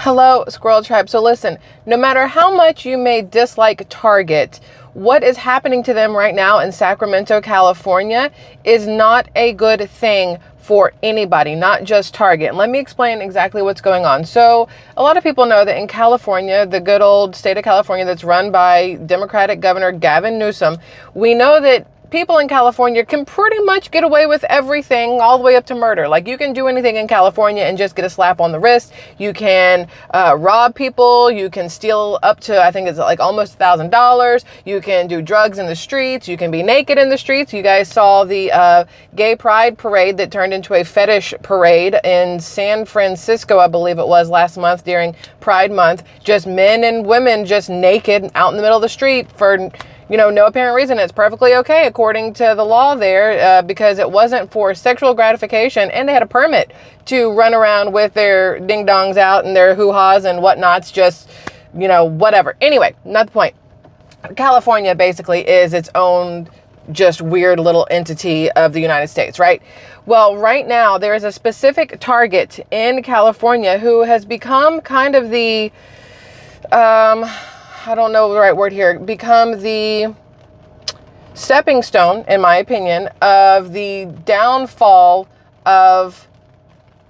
Hello, Squirrel Tribe. So listen, no matter how much you may dislike Target, what is happening to them right now in Sacramento, California is not a good thing for anybody, not just Target. And let me explain exactly what's going on. So a lot of people know that in California, the good old state of California that's run by Democratic Governor Gavin Newsom, we know that people in California can pretty much get away with everything all the way up to murder. Like, you can do anything in California and just get a slap on the wrist. You can rob people. You can steal up to, I think it's like almost $1,000. You can do drugs in the streets. You can be naked in the streets. You guys saw the gay pride parade that turned into a fetish parade in San Francisco, I believe it was, last month during Pride Month. Just men and women just naked out in the middle of the street for no apparent reason. It's perfectly okay according to the law there because it wasn't for sexual gratification, and they had a permit to run around with their ding-dongs out and their hoo-haws and whatnots, just, whatever. Anyway, not the point. California basically is its own just weird little entity of the United States, right? Well, right now there is a specific Target in California who has become kind of the I don't know the right word here, become the stepping stone, in my opinion, of the downfall of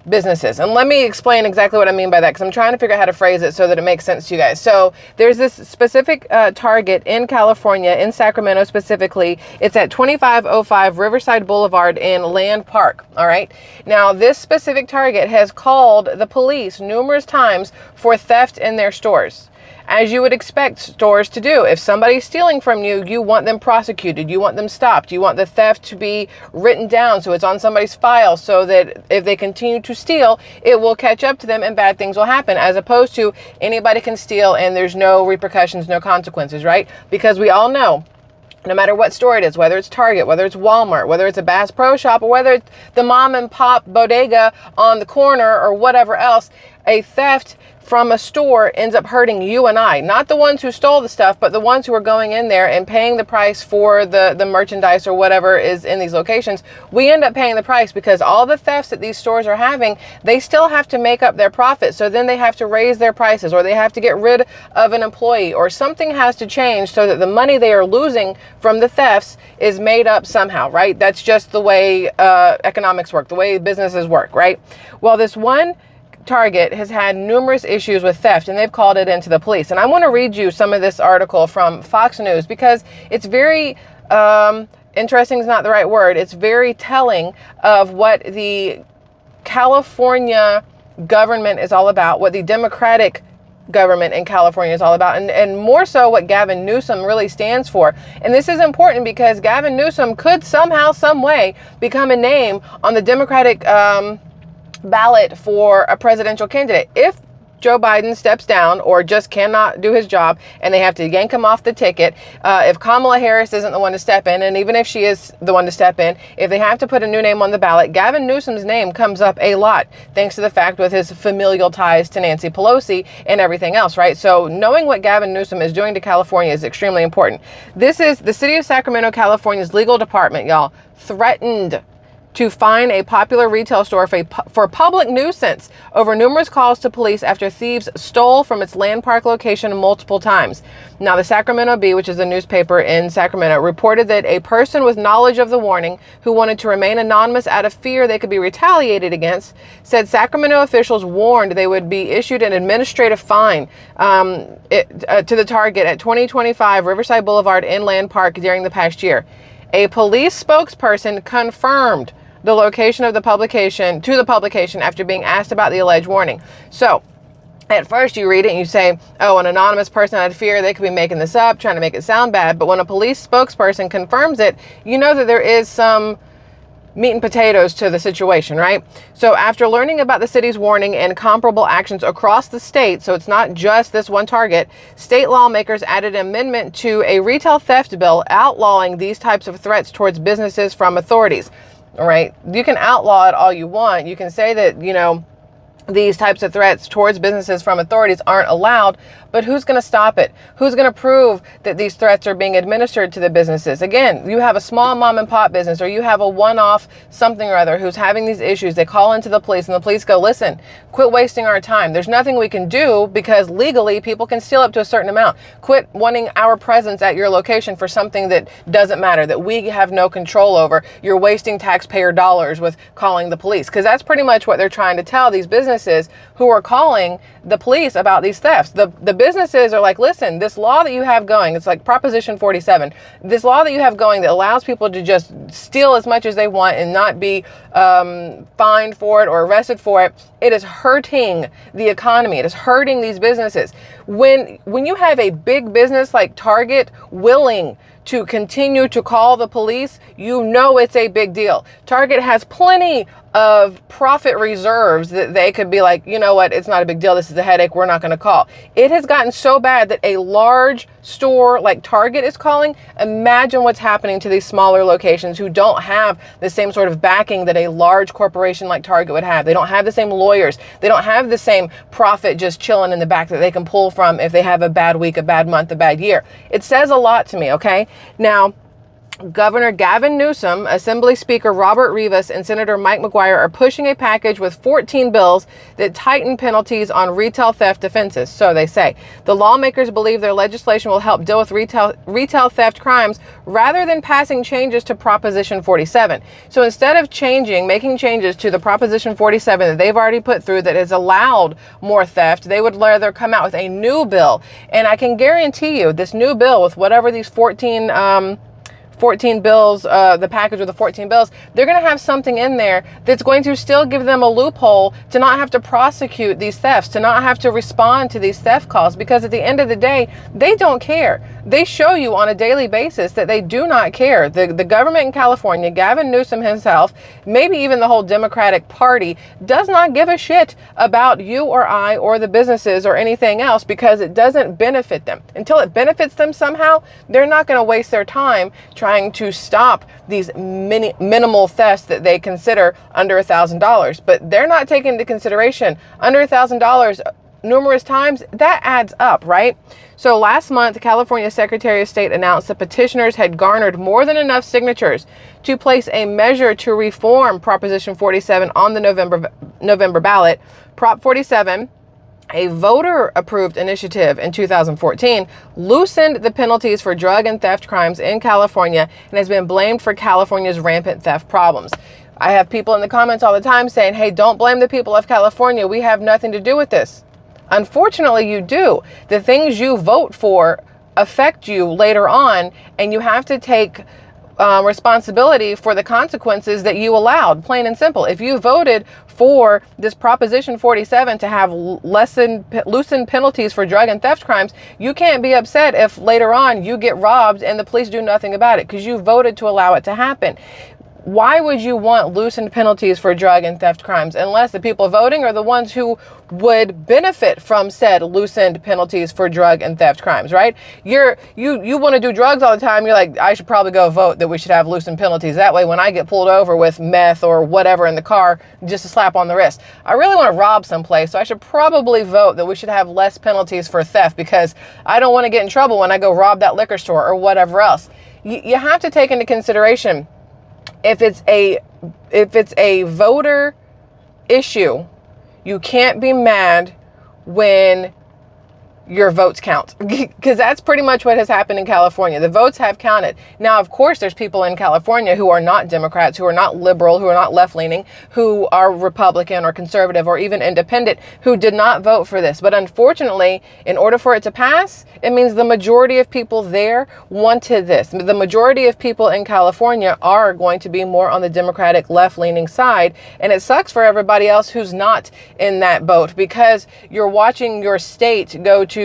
businesses. And let me explain exactly what I mean by that, because I'm trying to figure out how to phrase it so that it makes sense to you guys. So there's this specific Target in California, in Sacramento specifically. It's at 2505 Riverside Boulevard in Land Park. All right. Now, this specific Target has called the police numerous times for theft in their stores, as you would expect stores to do. If somebody's stealing from you, you want them prosecuted. You want them stopped. You want the theft to be written down so it's on somebody's file, so that if they continue to steal, it will catch up to them and bad things will happen, as opposed to anybody can steal and there's no repercussions, no consequences, right? Because we all know, no matter what store it is, whether it's Target, whether it's Walmart, whether it's a Bass Pro Shop, or whether it's the mom and pop bodega on the corner or whatever else, a theft from a store ends up hurting you and I. Not the ones who stole the stuff, but the ones who are going in there and paying the price for the merchandise or whatever is in these locations. We end up paying the price because all the thefts that these stores are having, they still have to make up their profit. So then they have to raise their prices, or they have to get rid of an employee, or something has to change so that the money they are losing from the thefts is made up somehow, right? That's just the way economics work, the way businesses work, right? Well, this one Target has had numerous issues with theft, and they've called it into the police. And I want to read you some of this article from Fox News because it's very interesting is not the right word. It's very telling of what the California government is all about, what the Democratic government in California is all about, and more so what Gavin Newsom really stands for. And this is important because Gavin Newsom could somehow, some way become a name on the Democratic ballot for a presidential candidate. If Joe Biden steps down or just cannot do his job and they have to yank him off the ticket, if Kamala Harris isn't the one to step in, and even if she is the one to step in, if they have to put a new name on the ballot, Gavin Newsom's name comes up a lot, thanks to the fact with his familial ties to Nancy Pelosi and everything else, right? So knowing what Gavin Newsom is doing to California is extremely important. This is the city of Sacramento, California's legal department, y'all, threatened to fine a popular retail store for public nuisance over numerous calls to police after thieves stole from its Land Park location multiple times. Now, the Sacramento Bee, which is a newspaper in Sacramento, reported that a person with knowledge of the warning, who wanted to remain anonymous out of fear they could be retaliated against, said Sacramento officials warned they would be issued an administrative fine to the Target at 2025 Riverside Boulevard in Land Park during the past year. A police spokesperson confirmed the location of the publication after being asked about the alleged warning. So at first you read it and you say, oh, an anonymous person out of fear, they could be making this up, trying to make it sound bad. But when a police spokesperson confirms it, you know that there is some meat and potatoes to the situation, right? So after learning about the city's warning and comparable actions across the state, so it's not just this one Target, state lawmakers added an amendment to a retail theft bill outlawing these types of threats towards businesses from authorities. All right. You can outlaw it all you want. You can say that, these types of threats towards businesses from authorities aren't allowed. But who's going to stop it? Who's going to prove that these threats are being administered to the businesses? Again, you have a small mom and pop business, or you have a one-off something or other who's having these issues. They call into the police and the police go, listen, quit wasting our time. There's nothing we can do because legally people can steal up to a certain amount. Quit wanting our presence at your location for something that doesn't matter, that we have no control over. You're wasting taxpayer dollars with calling the police, because that's pretty much what they're trying to tell these businesses who are calling the police about these thefts. The businesses are like, listen, this law that you have going, it's like Proposition 47, this law that you have going that allows people to just steal as much as they want and not be fined for it or arrested for it, it is hurting the economy. It is hurting these businesses. When you have a big business like Target willing to continue to call the police, you know it's a big deal. Target has plenty of profit reserves that they could be like, you know what, it's not a big deal. This is a headache. We're not going to call. It has gotten so bad that a large store like Target is calling. Imagine what's happening to these smaller locations who don't have the same sort of backing that a large corporation like Target would have. They don't have the same lawyers. They don't have the same profit just chilling in the back that they can pull from if they have a bad week, a bad month, a bad year. It says a lot to me, okay? Now, Governor Gavin Newsom, Assembly Speaker Robert Rivas, and Senator Mike McGuire are pushing a package with 14 bills that tighten penalties on retail theft offenses, so they say. The lawmakers believe their legislation will help deal with retail theft crimes rather than passing changes to Proposition 47. So instead of making changes to the Proposition 47 that they've already put through that has allowed more theft, they would rather come out with a new bill. And I can guarantee you this new bill with whatever these 14 bills, the package with the 14 bills, they're going to have something in there that's going to still give them a loophole to not have to prosecute these thefts, to not have to respond to these theft calls, because at the end of the day, they don't care. They show you on a daily basis that they do not care. The government in California, Gavin Newsom himself, maybe even the whole Democratic Party, does not give a shit about you or I or the businesses or anything else, because it doesn't benefit them. Until it benefits them somehow, they're not going to waste their time trying to stop these minimal thefts that they consider under $1,000. But they're not taking into consideration under $1,000 numerous times. That adds up, right? So last month, California Secretary of State announced that petitioners had garnered more than enough signatures to place a measure to reform Proposition 47 on the November ballot. Prop 47, a voter-approved initiative in 2014, loosened the penalties for drug and theft crimes in California and has been blamed for California's rampant theft problems. I have people in the comments all the time saying, hey, don't blame the people of California. We have nothing to do with this. Unfortunately, you do. The things you vote for affect you later on, and you have to take responsibility for the consequences that you allowed, plain and simple. If you voted for this Proposition 47 to have loosened penalties for drug and theft crimes, you can't be upset if later on you get robbed and the police do nothing about it because you voted to allow it to happen. Why would you want loosened penalties for drug and theft crimes unless the people voting are the ones who would benefit from said loosened penalties for drug and theft crimes, right? You want to do drugs all the time. You're like, I should probably go vote that we should have loosened penalties. That way, when I get pulled over with meth or whatever in the car, just a slap on the wrist. I really want to rob someplace, so I should probably vote that we should have less penalties for theft because I don't want to get in trouble when I go rob that liquor store or whatever else. You have to take into consideration if it's a voter issue, you can't be mad when your votes count, because that's pretty much what has happened in California. The votes have counted. Now, of course, there's people in California who are not Democrats, who are not liberal, who are not left-leaning, who are Republican or conservative or even independent, who did not vote for this. But unfortunately, in order for it to pass, it means the majority of people there wanted this. The majority of people in California are going to be more on the Democratic left-leaning side. And it sucks for everybody else who's not in that boat, because you're watching your state go to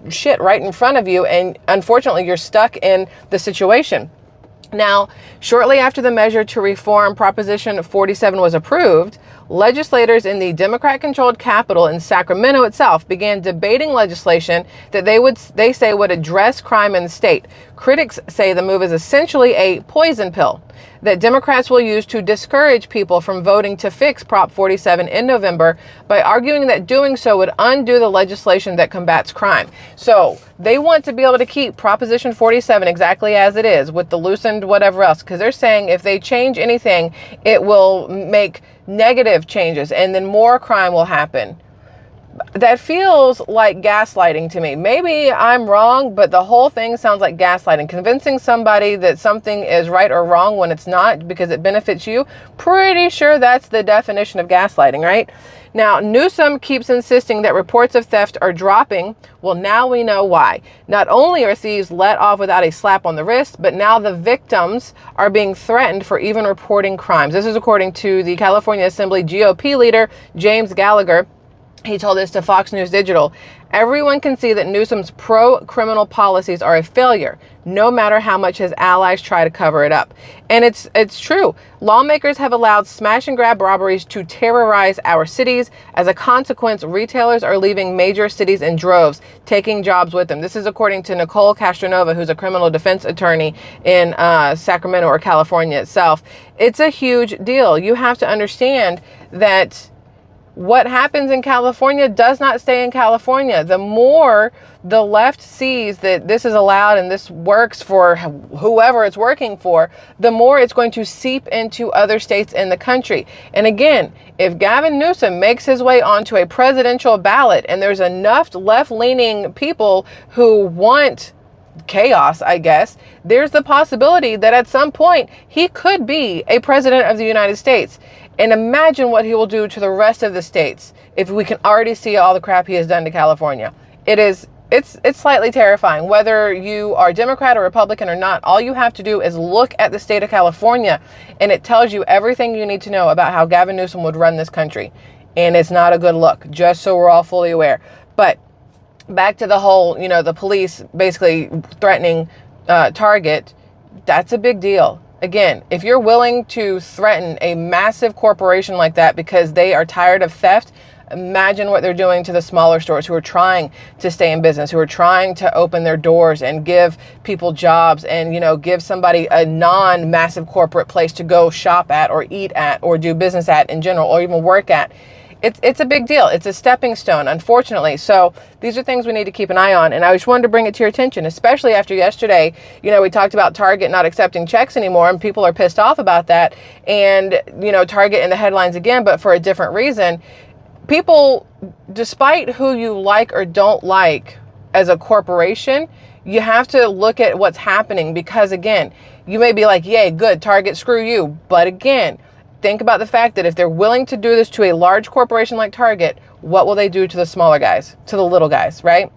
shit right in front of you, and unfortunately you're stuck in the situation. Now, shortly after the measure to reform Proposition 47 was approved, legislators in the Democrat-controlled Capitol in Sacramento itself began debating legislation that they say would address crime in the state. Critics say the move is essentially a poison pill that Democrats will use to discourage people from voting to fix Prop 47 in November by arguing that doing so would undo the legislation that combats crime. So they want to be able to keep Proposition 47 exactly as it is with the loosened whatever else, because they're saying if they change anything, it will make negative changes and then more crime will happen. That feels like gaslighting to me. Maybe I'm wrong, but the whole thing sounds like gaslighting. Convincing somebody that something is right or wrong when it's not because it benefits you. Pretty sure that's the definition of gaslighting, right? Now, Newsom keeps insisting that reports of theft are dropping. Well, now we know why. Not only are thieves let off without a slap on the wrist, but now the victims are being threatened for even reporting crimes. This is according to the California Assembly GOP leader, James Gallagher. He told this to Fox News Digital. Everyone can see that Newsom's pro-criminal policies are a failure, no matter how much his allies try to cover it up. And it's true. Lawmakers have allowed smash and grab robberies to terrorize our cities. As a consequence, retailers are leaving major cities in droves, taking jobs with them. This is according to Nicole Castronova, who's a criminal defense attorney in Sacramento or California itself. It's a huge deal. You have to understand that what happens in California does not stay in California. The more the left sees that this is allowed and this works for whoever it's working for, the more it's going to seep into other states in the country. And again, if Gavin Newsom makes his way onto a presidential ballot and there's enough left-leaning people who want chaos, I guess, there's the possibility that at some point he could be a president of the United States. And imagine what he will do to the rest of the states if we can already see all the crap he has done to California. It's slightly terrifying. Whether you are Democrat or Republican or not, all you have to do is look at the state of California and it tells you everything you need to know about how Gavin Newsom would run this country. And it's not a good look, just so we're all fully aware. But back to the whole, the police basically threatening Target, that's a big deal. Again, if you're willing to threaten a massive corporation like that because they are tired of theft, imagine what they're doing to the smaller stores who are trying to stay in business, who are trying to open their doors and give people jobs and, give somebody a non-massive corporate place to go shop at or eat at or do business at in general or even work at. It's a big deal. It's a stepping stone, unfortunately. So these are things we need to keep an eye on. And I just wanted to bring it to your attention, especially after yesterday, we talked about Target not accepting checks anymore and people are pissed off about that. And, Target in the headlines again, but for a different reason. People, despite who you like or don't like as a corporation, you have to look at what's happening because, again, you may be like, yay, good, Target, screw you. But again, think about the fact that if they're willing to do this to a large corporation like Target, what will they do to the smaller guys, to the little guys, right?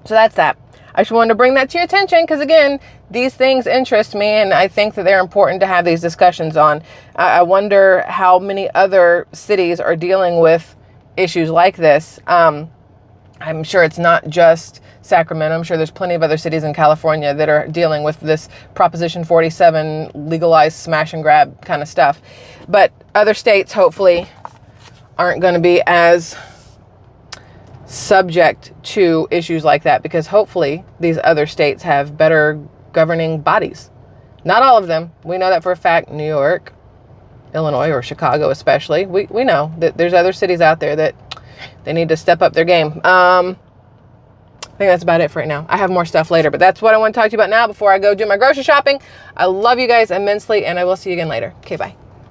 So that's that. I just wanted to bring that to your attention because, again, these things interest me and I think that they're important to have these discussions on. I wonder how many other cities are dealing with issues like this. I'm sure it's not just Sacramento. I'm sure there's plenty of other cities in California that are dealing with this Proposition 47 legalized smash and grab kind of stuff. But other states hopefully aren't going to be as subject to issues like that because hopefully these other states have better governing bodies. Not all of them. We know that for a fact. New York, Illinois, or Chicago especially. We know that there's other cities out there that they need to step up their game. I think that's about it for right now. I have more stuff later, but that's what I want to talk to you about now before I go do my grocery shopping. I love you guys immensely, and I will see you again later. Okay, bye.